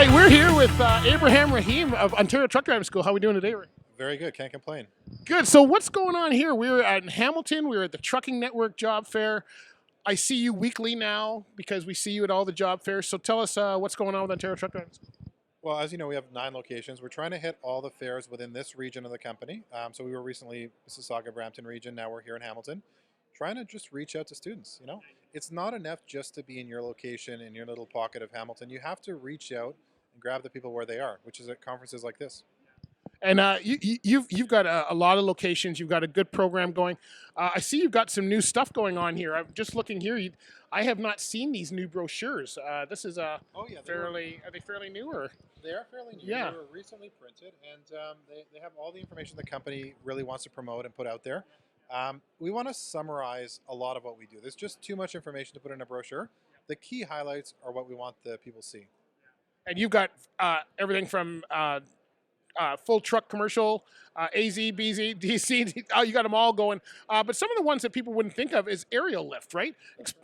right, we're here with Abraham Rahim of Ontario Truck Driving School. How are we doing today, Ray? Very good. Can't complain. Good. So what's going on here? We're in Hamilton. We're at the Trucking Network Job Fair. I see you weekly now because we see you at all the job fairs. So tell us what's going on with Ontario Truck Driving School. Well, as you know, we have 9 locations. We're trying to hit all the fairs within this region of the company. So we were recently Mississauga, Brampton region. Now we're here in Hamilton, trying to just reach out to students. You know, it's not enough just to be in your location, in your little pocket of Hamilton. You have to reach out and grab the people where they are, which is at conferences like this. And you've got a lot of locations. You've got a good program going. I see you've got some new stuff going on here. I'm just looking here. I have not seen these new brochures. This is are they fairly new or? They are fairly new. Yeah. They were recently printed, and they have all the information the company really wants to promote and put out there. We want to summarize a lot of what we do. There's just too much information to put in a brochure. The key highlights are what we want the people to see. And you've got everything from full truck commercial, AZ, BZ, DC, you got them all going. But some of the ones that people wouldn't think of is aerial lift, right?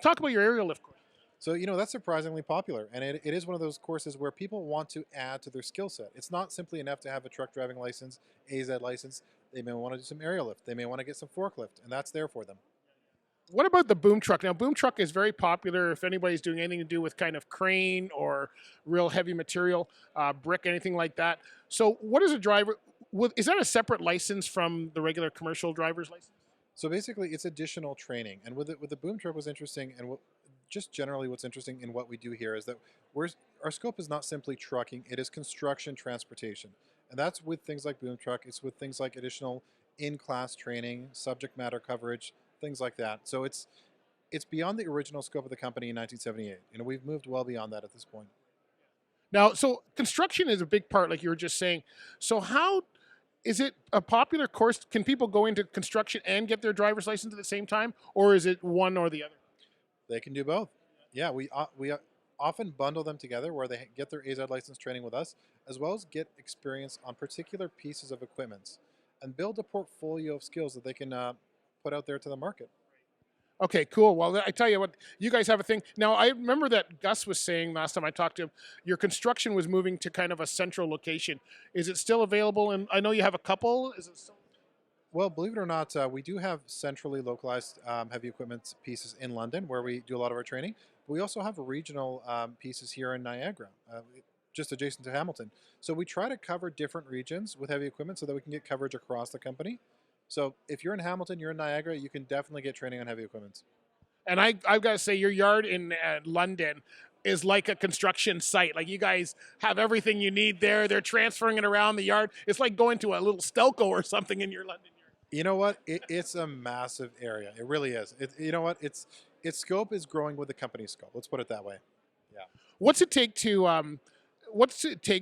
Talk about your aerial lift course. So, you know, that's surprisingly popular. And it is one of those courses where people want to add to their skill set. It's not simply enough to have a truck driving license, AZ license. They may want to do some aerial lift. They may want to get some forklift, and that's there for them. What about the boom truck? Now, boom truck is very popular if anybody's doing anything to do with kind of crane or real heavy material, brick, anything like that. So what is a driver, is that a separate license from the regular commercial driver's license? So basically, it's additional training. And with the boom truck was interesting, and just generally what's interesting in what we do here is that our scope is not simply trucking, it is construction transportation. And that's with things like boom truck, it's with things like additional in-class training, subject matter coverage, things like that. So it's beyond the original scope of the company in 1978. You know, we've moved well beyond that at this point. Now, so construction is a big part, like you were just saying. So how is it a popular course? Can people go into construction and get their driver's license at the same time, or is it one or the other? They can do both. Yeah, we often bundle them together where they get their AZ license training with us, as well as get experience on particular pieces of equipment and build a portfolio of skills that they can put out there to the market. Okay, cool. Well, I tell you what, you guys have a thing. Now, I remember that Gus was saying last time I talked to him, your construction was moving to kind of a central location. Is it still available? And I know you have a couple. Is it still? Well, believe it or not, we do have centrally localized heavy equipment pieces in London where we do a lot of our training. But we also have regional pieces here in Niagara, just adjacent to Hamilton. So we try to cover different regions with heavy equipment so that we can get coverage across the company. So if you're in Hamilton, you're in Niagara, you can definitely get training on heavy equipment. And I've got to say, your yard in London is like a construction site. Like you guys have everything you need there. They're transferring it around the yard. It's like going to a little Stelco or something in your London yard. You know what? It's a massive area. It really is. You know what? Its scope is growing with the company's scope. Let's put it that way. Yeah. What's it take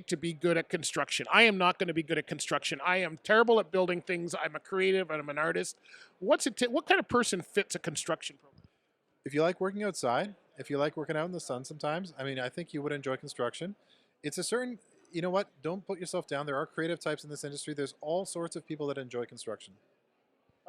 to be good at construction? I am not going to be good at construction. I am terrible at building things. I'm a creative and I'm an artist. What kind of person fits a construction program? If you like working outside, if you like working out in the sun sometimes, I mean, I think you would enjoy construction. It's a certain, you know what? Don't put yourself down. There are creative types in this industry. There's all sorts of people that enjoy construction.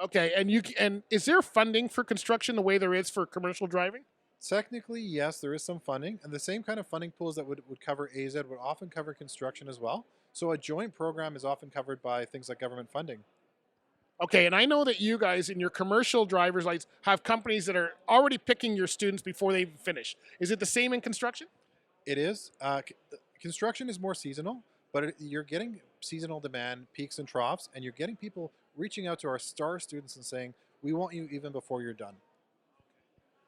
Okay, and is there funding for construction the way there is for commercial driving? Technically, yes, there is some funding, and the same kind of funding pools that would cover AZ would often cover construction as well. So a joint program is often covered by things like government funding. Okay, and I know that you guys in your commercial driver's license have companies that are already picking your students before they finish. Is it the same in construction? It is. Construction is more seasonal, but you're getting seasonal demand, peaks and troughs, and you're getting people reaching out to our star students and saying, we want you even before you're done.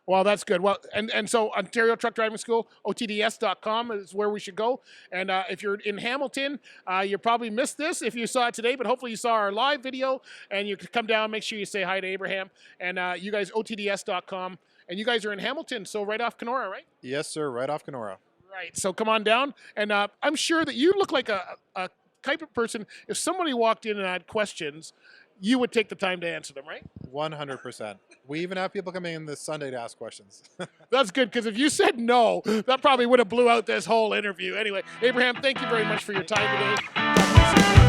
Well, that's good. Well, and so Ontario Truck Driving School, OTDS.com is where we should go. And if you're in Hamilton, you probably missed this if you saw it today, but hopefully you saw our live video and you could come down, make sure you say hi to Abraham. And you guys, OTDS.com. And you guys are in Hamilton, so right off Kenora, right? Yes, sir, right off Kenora. Right, so come on down. And I'm sure that you look like a type of person, if somebody walked in and had questions, you would take the time to answer them, right? 100%. We even have people coming in this Sunday to ask questions. That's good, because if you said no, that probably would have blew out this whole interview. Anyway, Abraham, thank you very much for your time today.